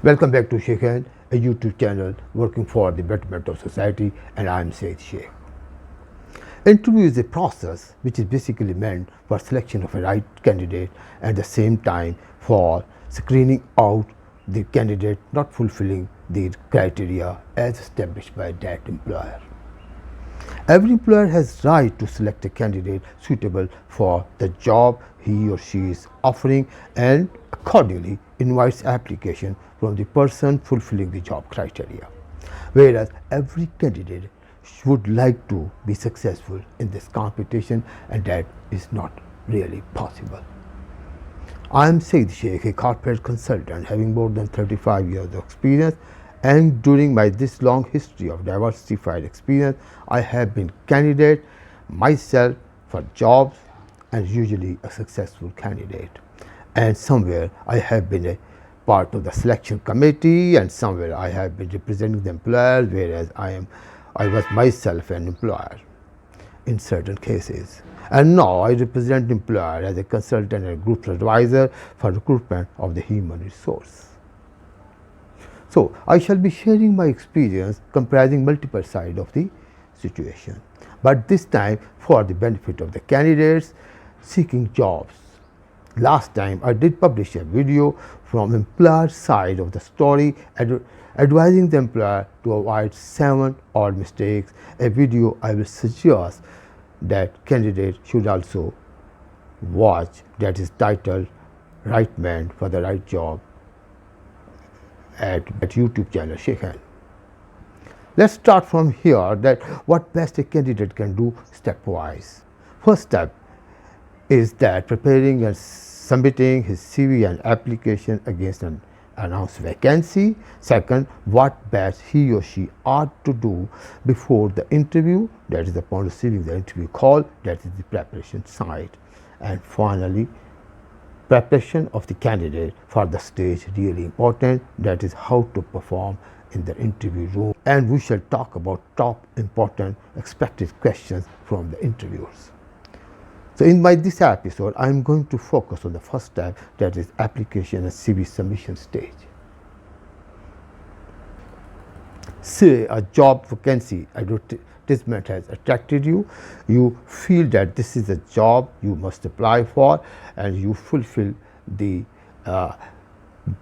Welcome back to Sheikhan, a YouTube channel working for the betterment of society, and I'm Said Sheikh. Interview is a process which is basically meant for selection of a right candidate and at the same time for screening out the candidate not fulfilling the criteria as established by that employer. Every employer has right to select a candidate suitable for the job he or she is offering and accordingly invites application from the person fulfilling the job criteria. Whereas every candidate would like to be successful in this competition and that is not really possible. I am Said Sheikh, a corporate consultant having more than 35 years of experience, and during my this long history of diversified experience, I have been candidate myself for jobs and usually a successful candidate. And somewhere I have been a part of the selection committee and somewhere I have been representing the employer, whereas I was myself an employer in certain cases. And now I represent the employer as a consultant and group advisor for recruitment of the human resource. So I shall be sharing my experience comprising multiple sides of the situation, but this time for the benefit of the candidates seeking jobs. Last time I did publish a video from employer side of the story advising the employer to avoid 7 odd mistakes, a video I will suggest that candidate should also watch, that is titled Right Man for the Right Job at YouTube channel Sheikhan. Let's start from here that what best a candidate can do stepwise. First step is that preparing and submitting his CV and application against an announced vacancy. Second, what best he or she ought to do before the interview, that is upon receiving the interview call, that is the preparation side. And finally, preparation of the candidate for the stage, really important, that is how to perform in the interview room. And we shall talk about top important expected questions from the interviewers. So in this episode, I am going to focus on the first step, that is application and CV submission stage. Say a job vacancy advertisement has attracted you, you feel that this is a job you must apply for and you fulfill the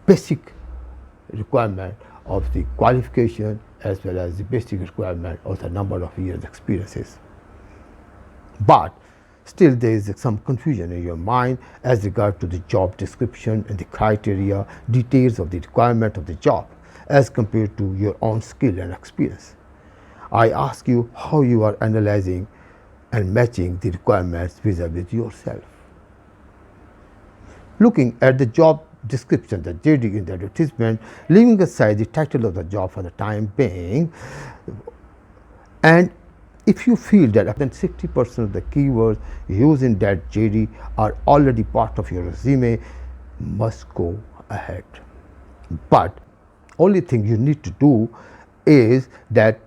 basic requirement of the qualification as well as the basic requirement of the number of years experiences. But still there is some confusion in your mind as regard to the job description and the criteria, details of the requirement of the job as compared to your own skill and experience. I ask you how you are analyzing and matching the requirements vis-a-vis yourself. Looking at the job description, the JD in the advertisement, leaving aside the title of the job for the time being, and if you feel that up to 60% of the keywords used in that JD are already part of your resume, must go ahead. But only thing you need to do is that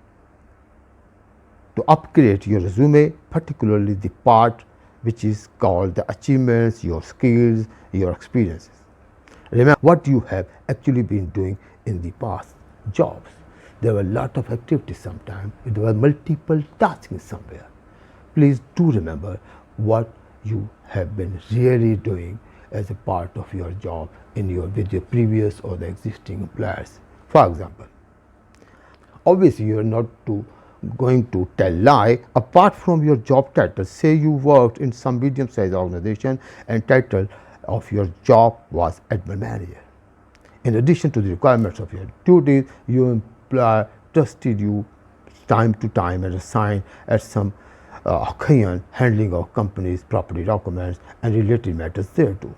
to upgrade your resume, particularly the part which is called the achievements, your skills, your experiences. Remember what you have actually been doing in the past jobs. There were a lot of activities sometimes. There were multiple tasks somewhere. Please do remember what you have been really doing as a part of your job with your previous or the existing employers. For example, obviously you are not going to tell lie. Apart from your job title, say you worked in some medium-sized organization and title of your job was admin manager. In addition to the requirements of your duties, your employer trusted you time to time and assigned at some occasion handling of company's property documents and related matters thereto,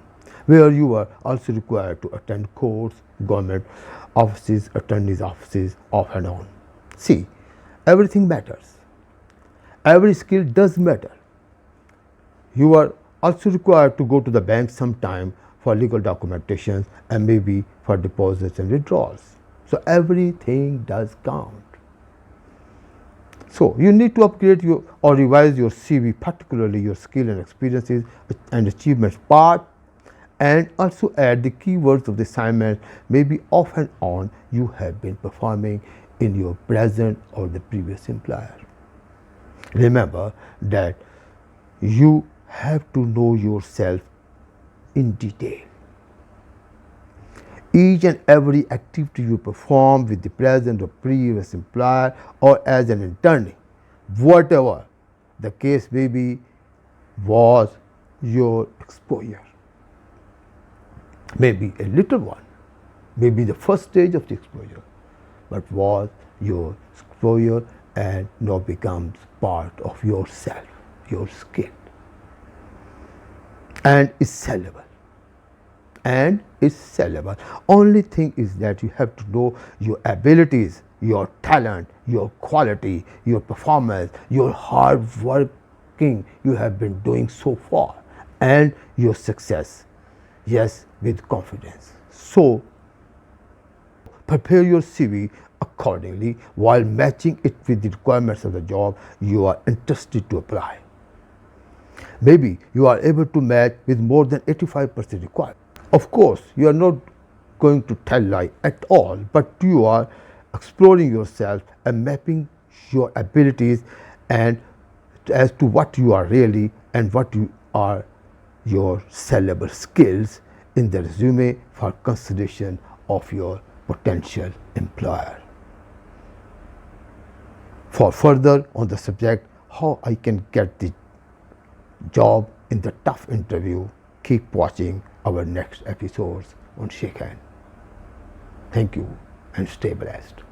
where you were also required to attend courts, government offices, attorneys' offices, off and on. See, everything matters. Every skill does matter. You are also required to go to the bank sometime for legal documentation and maybe for deposits and withdrawals. So everything does count. So you need to upgrade or revise your CV, particularly your skill and experiences and achievements part, And also add the keywords of the assignment, maybe off and on you have been performing in your present or the previous employer. Remember that you have to know yourself in detail. Each and every activity you perform with the present or previous employer or as an internee, whatever the case may be, was your exposure. Maybe a little one, maybe the first stage of the exposure, but was your exposure and now becomes part of yourself, your skin, and is sellable. And is sellable. Only thing is that you have to know your abilities, your talent, your quality, your performance, your hard working you have been doing so far, and your success. Yes, with confidence. So prepare your CV accordingly while matching it with the requirements of the job you are interested to apply. Maybe you are able to match with more than 85% required. Of course, you are not going to tell lie at all, but you are exploring yourself and mapping your abilities and as to what you are really and what you are your sellable skills in the resume for consideration of your potential employer. For further on the subject how I can get the job in the tough interview, keep watching our next episodes on Shake Hand. Thank you and stay blessed.